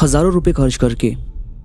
हज़ारों रुपए खर्च करके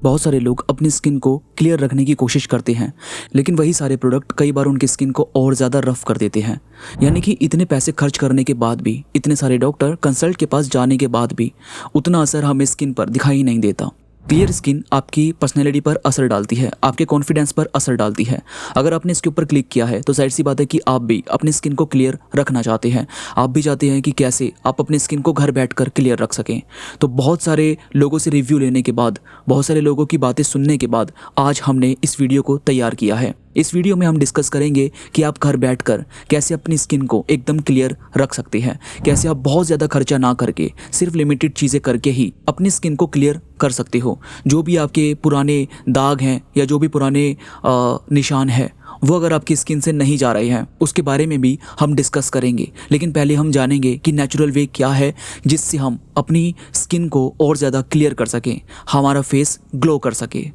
बहुत सारे लोग अपनी स्किन को क्लियर रखने की कोशिश करते हैं, लेकिन वही सारे प्रोडक्ट कई बार उनकी स्किन को और ज़्यादा रफ कर देते हैं। यानी कि इतने पैसे खर्च करने के बाद भी, इतने सारे डॉक्टर कंसल्ट के पास जाने के बाद भी उतना असर हमें स्किन पर दिखाई नहीं देता। क्लियर स्किन आपकी पर्सनैलिटी पर असर डालती है, आपके कॉन्फिडेंस पर असर डालती है। अगर आपने इसके ऊपर क्लिक किया है तो जाहिर सी बात है कि आप भी अपनी स्किन को क्लियर रखना चाहते हैं। आप भी चाहते हैं कि कैसे आप अपनी स्किन को घर बैठकर क्लियर रख सकें। तो बहुत सारे लोगों से रिव्यू लेने के बाद, बहुत सारे लोगों की बातें सुनने के बाद आज हमने इस वीडियो को तैयार किया है। इस वीडियो में हम डिस्कस करेंगे कि आप घर बैठकर कैसे अपनी स्किन को एकदम क्लियर रख सकते हैं, कैसे आप बहुत ज़्यादा खर्चा ना करके सिर्फ लिमिटेड चीज़ें करके ही अपनी स्किन को क्लियर कर सकते हो। जो भी आपके पुराने दाग हैं या जो भी पुराने निशान हैं वो अगर आपकी स्किन से नहीं जा रहे हैं, उसके बारे में भी हम डिस्कस करेंगे। लेकिन पहले हम जानेंगे कि नेचुरल वे क्या है जिससे हम अपनी स्किन को और ज़्यादा क्लियर कर सकें, हमारा फेस ग्लो कर सके।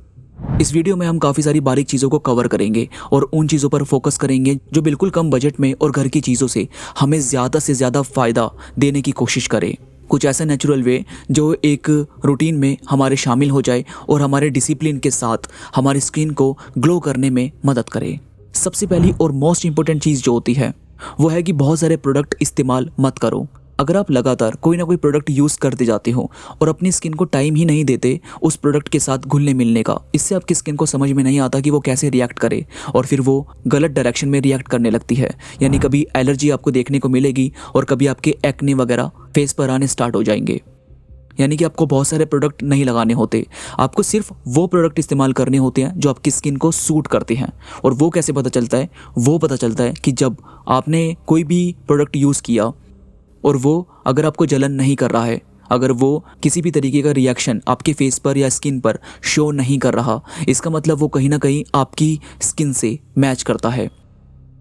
इस वीडियो में हम काफ़ी सारी बारीक चीज़ों को कवर करेंगे और उन चीज़ों पर फोकस करेंगे जो बिल्कुल कम बजट में और घर की चीज़ों से हमें ज़्यादा से ज़्यादा फ़ायदा देने की कोशिश करें। कुछ ऐसा नेचुरल वे जो एक रूटीन में हमारे शामिल हो जाए और हमारे डिसिप्लिन के साथ हमारी स्किन को ग्लो करने में मदद करे। सबसे पहली और मोस्ट इंपॉर्टेंट चीज़ जो होती है वो है कि बहुत सारे प्रोडक्ट इस्तेमाल मत करो। अगर आप लगातार कोई ना कोई प्रोडक्ट यूज़ करते जाते हो और अपनी स्किन को टाइम ही नहीं देते उस प्रोडक्ट के साथ घुलने मिलने का, इससे आपकी स्किन को समझ में नहीं आता कि वो कैसे रिएक्ट करे और फिर वो गलत डायरेक्शन में रिएक्ट करने लगती है। यानी कभी एलर्जी आपको देखने को मिलेगी और कभी आपके एक्ने वगैरह फेस पर आने स्टार्ट हो जाएंगे। यानी कि आपको बहुत सारे प्रोडक्ट नहीं लगाने होते, आपको सिर्फ वो प्रोडक्ट इस्तेमाल करने होते हैं जो आपकी स्किन को सूट करते हैं। और वो कैसे पता चलता है? वो पता चलता है कि जब आपने कोई भी प्रोडक्ट यूज़ किया और वो अगर आपको जलन नहीं कर रहा है, अगर वो किसी भी तरीके का रिएक्शन आपके फेस पर या स्किन पर शो नहीं कर रहा, इसका मतलब वो कहीं ना कहीं आपकी स्किन से मैच करता है।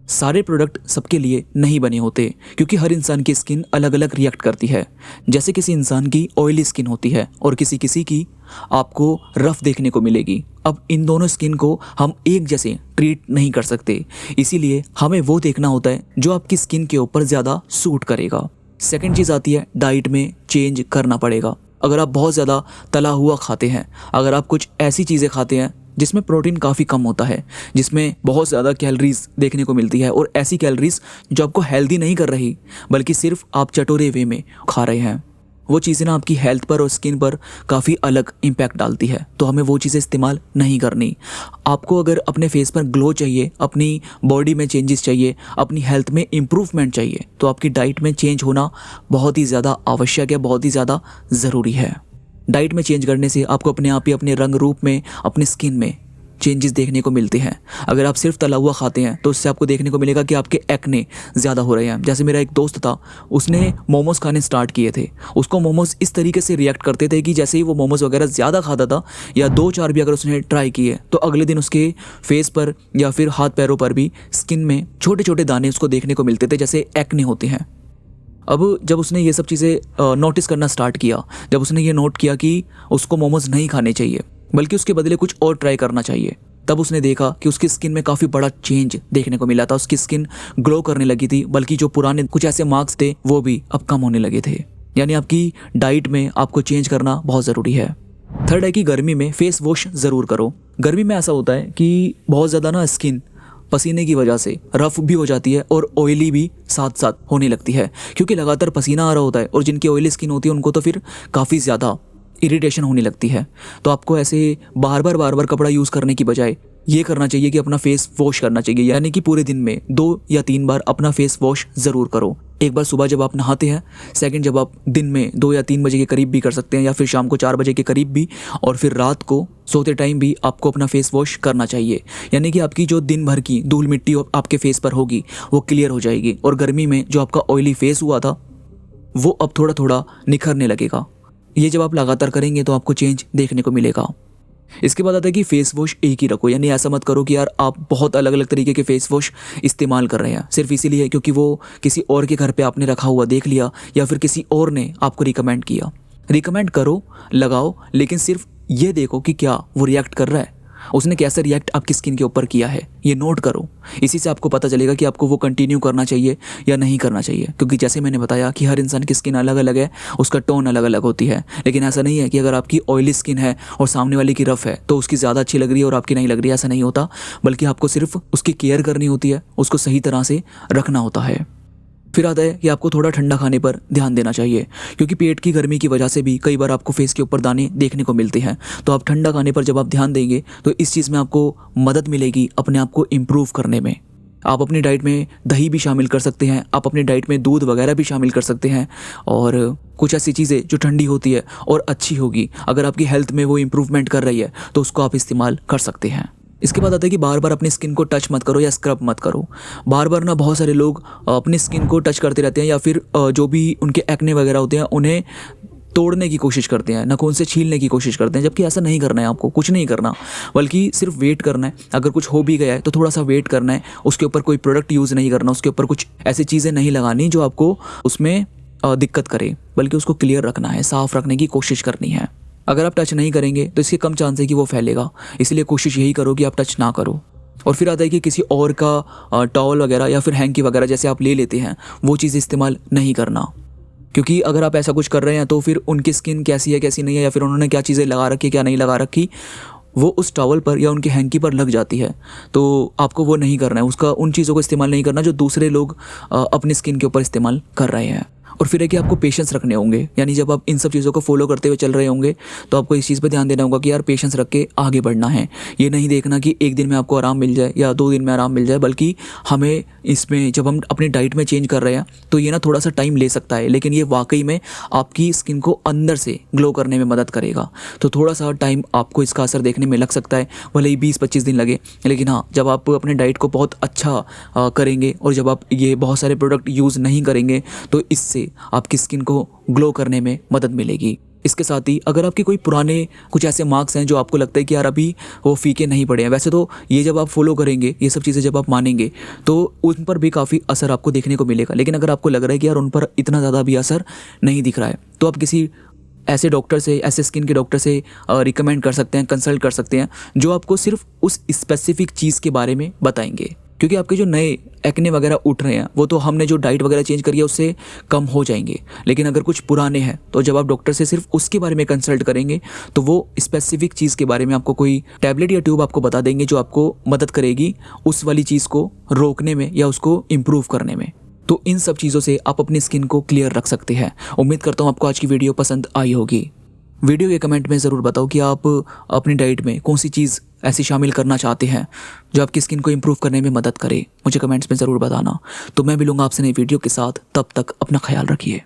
सारे प्रोडक्ट सबके लिए नहीं बने होते क्योंकि हर इंसान की स्किन अलग अलग रिएक्ट करती है। जैसे किसी इंसान की ऑयली स्किन होती है और किसी की आपको रफ देखने को मिलेगी। अब इन दोनों स्किन को हम एक जैसे ट्रीट नहीं कर सकते, इसीलिए हमें वो देखना होता है जो आपकी स्किन के ऊपर ज़्यादा सूट करेगा। सेकंड चीज़ आती है, डाइट में चेंज करना पड़ेगा। अगर आप बहुत ज़्यादा तला हुआ खाते हैं, अगर आप कुछ ऐसी चीज़ें खाते हैं जिसमें प्रोटीन काफ़ी कम होता है, जिसमें बहुत ज़्यादा कैलोरीज देखने को मिलती है और ऐसी कैलोरीज जो आपको हेल्दी नहीं कर रही बल्कि सिर्फ आप चटोरे वे में खा रहे हैं, वो चीज़ें ना आपकी हेल्थ पर और स्किन पर काफ़ी अलग इम्पैक्ट डालती है। तो हमें वो चीज़ें इस्तेमाल नहीं करनी। आपको अगर अपने फेस पर ग्लो चाहिए, अपनी बॉडी में चेंजेस चाहिए, अपनी हेल्थ में इम्प्रूवमेंट चाहिए, तो आपकी डाइट में चेंज होना बहुत ही ज़्यादा आवश्यक है, बहुत ही ज़्यादा ज़रूरी है। डाइट में चेंज करने से आपको अपने आप ही अपने रंग रूप में, अपनी स्किन में चेंजेस देखने को मिलते हैं। अगर आप सिर्फ तला हुआ खाते हैं तो उससे आपको देखने को मिलेगा कि आपके एक्ने ज़्यादा हो रहे हैं। जैसे मेरा एक दोस्त था, उसने मोमोज़ खाने स्टार्ट किए थे। उसको मोमोज़ इस तरीके से रिएक्ट करते थे कि जैसे ही वो मोमोज़ वगैरह ज़्यादा खाता था या 2-4 भी अगर उसने ट्राई किए तो अगले दिन उसके फेस पर या फिर हाथ पैरों पर भी स्किन में छोटे छोटे दाने उसको देखने को मिलते थे, जैसे एक्ने होते हैं। अब जब उसने ये सब चीज़ें नोटिस करना स्टार्ट किया, जब उसने ये नोट किया कि उसको मोमोज़ नहीं खाने चाहिए बल्कि उसके बदले कुछ और ट्राई करना चाहिए, तब उसने देखा कि उसकी स्किन में काफ़ी बड़ा चेंज देखने को मिला था। उसकी स्किन ग्लो करने लगी थी, बल्कि जो पुराने कुछ ऐसे मार्क्स थे वो भी अब कम होने लगे थे। यानी आपकी डाइट में आपको चेंज करना बहुत ज़रूरी है। थर्ड है कि गर्मी में फेस वॉश ज़रूर करो। गर्मी में ऐसा होता है कि बहुत ज़्यादा ना स्किन पसीने की वजह से रफ भी हो जाती है और ऑयली भी साथ साथ होने लगती है, क्योंकि लगातार पसीना आ रहा होता है और जिनकी ऑयली स्किन होती है उनको तो फिर काफ़ी ज़्यादा इरिटेशन होने लगती है। तो आपको ऐसे बार बार कपड़ा यूज़ करने की बजाय ये करना चाहिए कि अपना फेस वॉश करना चाहिए। यानी कि पूरे दिन में 2 या 3 बार अपना फेस वॉश ज़रूर करो। एक बार सुबह जब आप नहाते हैं, सेकंड जब आप दिन में 2 या 3 बजे के करीब भी कर सकते हैं या फिर शाम को 4 बजे के करीब भी, और फिर रात को सोते टाइम भी आपको अपना फेस वॉश करना चाहिए। यानी कि आपकी जो दिन भर की धूल मिट्टी आपके फेस पर होगी वो क्लियर हो जाएगी और गर्मी में जो आपका ऑयली फेस हुआ था वो अब थोड़ा थोड़ा निखरने लगेगा। ये जब आप लगातार करेंगे तो आपको चेंज देखने को मिलेगा। इसके बाद आता है कि फेस वॉश एक ही रखो। यानी ऐसा मत करो कि यार आप बहुत अलग अलग तरीके के फेस वॉश इस्तेमाल कर रहे हैं सिर्फ इसीलिए क्योंकि वो किसी और के घर पे आपने रखा हुआ देख लिया या फिर किसी और ने आपको रिकमेंड किया। रिकमेंड करो, लगाओ, लेकिन सिर्फ ये देखो कि क्या वो रिएक्ट कर रहा है। उसने कैसा रिएक्ट आपकी स्किन के ऊपर किया है, ये नोट करो। इसी से आपको पता चलेगा कि आपको वो कंटिन्यू करना चाहिए या नहीं करना चाहिए। क्योंकि जैसे मैंने बताया कि हर इंसान की स्किन अलग अलग है, उसका टोन अलग अलग होती है। लेकिन ऐसा नहीं है कि अगर आपकी ऑयली स्किन है और सामने वाले की रफ़ है तो उसकी ज़्यादा अच्छी लग रही है और आपकी नहीं लग रही है, ऐसा नहीं होता। बल्कि आपको सिर्फ उसकी केयर करनी होती है, उसको सही तरह से रखना होता है। फिर आता है कि आपको थोड़ा ठंडा खाने पर ध्यान देना चाहिए, क्योंकि पेट की गर्मी की वजह से भी कई बार आपको फेस के ऊपर दाने देखने को मिलते हैं। तो आप ठंडा खाने पर जब आप ध्यान देंगे तो इस चीज़ में आपको मदद मिलेगी अपने आप को इम्प्रूव करने में। आप अपनी डाइट में दही भी शामिल कर सकते हैं, आप अपनी डाइट में दूध वगैरह भी शामिल कर सकते हैं, और कुछ ऐसी चीज़ें जो ठंडी होती है और अच्छी होगी, अगर आपकी हेल्थ में वो इम्प्रूवमेंट कर रही है तो उसको आप इस्तेमाल कर सकते हैं। इसके बाद आता है कि बार बार अपनी स्किन को टच मत करो या स्क्रब मत करो। बार बार ना बहुत सारे लोग अपनी स्किन को टच करते रहते हैं या फिर जो भी उनके एक्ने वगैरह होते हैं उन्हें तोड़ने की कोशिश करते हैं, नाखून से छीलने की कोशिश करते हैं। जबकि ऐसा नहीं करना है, आपको कुछ नहीं करना, बल्कि सिर्फ वेट करना है। अगर कुछ हो भी गया है तो थोड़ा सा वेट करना है, उसके ऊपर कोई प्रोडक्ट यूज़ नहीं करना, उसके ऊपर कुछ ऐसी चीज़ें नहीं लगानी जो आपको उसमें दिक्कत करे, बल्कि उसको क्लियर रखना है, साफ़ रखने की कोशिश करनी है। अगर आप टच नहीं करेंगे तो इसके कम चांस है कि वो फैलेगा, इसलिए कोशिश यही करो कि आप टच ना करो। और फिर आता है कि किसी और का टॉवल वगैरह या फिर हैंकी वगैरह जैसे आप ले लेते हैं, वो चीज़ इस्तेमाल नहीं करना। क्योंकि अगर आप ऐसा कुछ कर रहे हैं तो फिर उनकी स्किन कैसी है कैसी नहीं है, या फिर उन्होंने क्या चीज़ें लगा रखी है क्या नहीं लगा रखी, वो उस टॉवल पर या उनकी हैंकी पर लग जाती है। तो आपको वो नहीं करना है, उसका उन चीज़ों को इस्तेमाल नहीं करना जो दूसरे लोग अपनी स्किन के ऊपर इस्तेमाल कर रहे हैं। और फिर है कि आपको पेशेंस रखने होंगे, यानी जब आप इन सब चीज़ों को फॉलो करते हुए चल रहे होंगे तो आपको इस चीज़ पे ध्यान देना होगा कि यार पेशेंस रख के आगे बढ़ना है। ये नहीं देखना कि एक दिन में आपको आराम मिल जाए या 2 दिन में आराम मिल जाए, बल्कि हमें इसमें जब हम अपनी डाइट में चेंज कर रहे हैं तो ये ना थोड़ा सा टाइम ले सकता है, लेकिन ये वाकई में आपकी स्किन को अंदर से ग्लो करने में मदद करेगा। तो थोड़ा सा टाइम आपको इसका असर देखने में लग सकता है, भले ही 20-25 दिन लगे, लेकिन हाँ, जब आप अपने डाइट को बहुत अच्छा करेंगे और जब आप ये बहुत सारे प्रोडक्ट यूज़ नहीं करेंगे तो इससे आपकी स्किन को ग्लो करने में मदद मिलेगी। इसके साथ ही अगर आपके कोई पुराने कुछ ऐसे मार्क्स हैं जो आपको लगता है कि यार अभी वो फीके नहीं पड़े हैं, वैसे तो ये जब आप फॉलो करेंगे, ये सब चीज़ें जब आप मानेंगे तो उन पर भी काफ़ी असर आपको देखने को मिलेगा। लेकिन अगर आपको लग रहा है कि यार उन पर इतना ज़्यादा भी असर नहीं दिख रहा है, तो आप किसी ऐसे डॉक्टर से, ऐसे स्किन के डॉक्टर से रिकमेंड कर सकते हैं, कंसल्ट कर सकते हैं, जो आपको सिर्फ उस स्पेसिफिक चीज़ के बारे में बताएंगे। क्योंकि आपके जो नए एक्ने वगैरह उठ रहे हैं वो तो हमने जो डाइट वगैरह चेंज करी है उससे कम हो जाएंगे, लेकिन अगर कुछ पुराने हैं तो जब आप डॉक्टर से सिर्फ उसके बारे में कंसल्ट करेंगे तो वो स्पेसिफिक चीज़ के बारे में आपको कोई टैबलेट या ट्यूब आपको बता देंगे जो आपको मदद करेगी उस वाली चीज़ को रोकने में या उसको इम्प्रूव करने में। तो इन सब चीज़ों से आप अपनी स्किन को क्लियर रख सकते हैं। उम्मीद करता हूँ आपको आज की वीडियो पसंद आई होगी। वीडियो के कमेंट में ज़रूर बताओ कि आप अपनी डाइट में कौन सी चीज़ ऐसी शामिल करना चाहते हैं जो आपकी स्किन को इम्प्रूव करने में मदद करे। मुझे कमेंट्स में ज़रूर बताना। तो मैं मिलूँगा आपसे नई वीडियो के साथ, तब तक अपना ख्याल रखिए।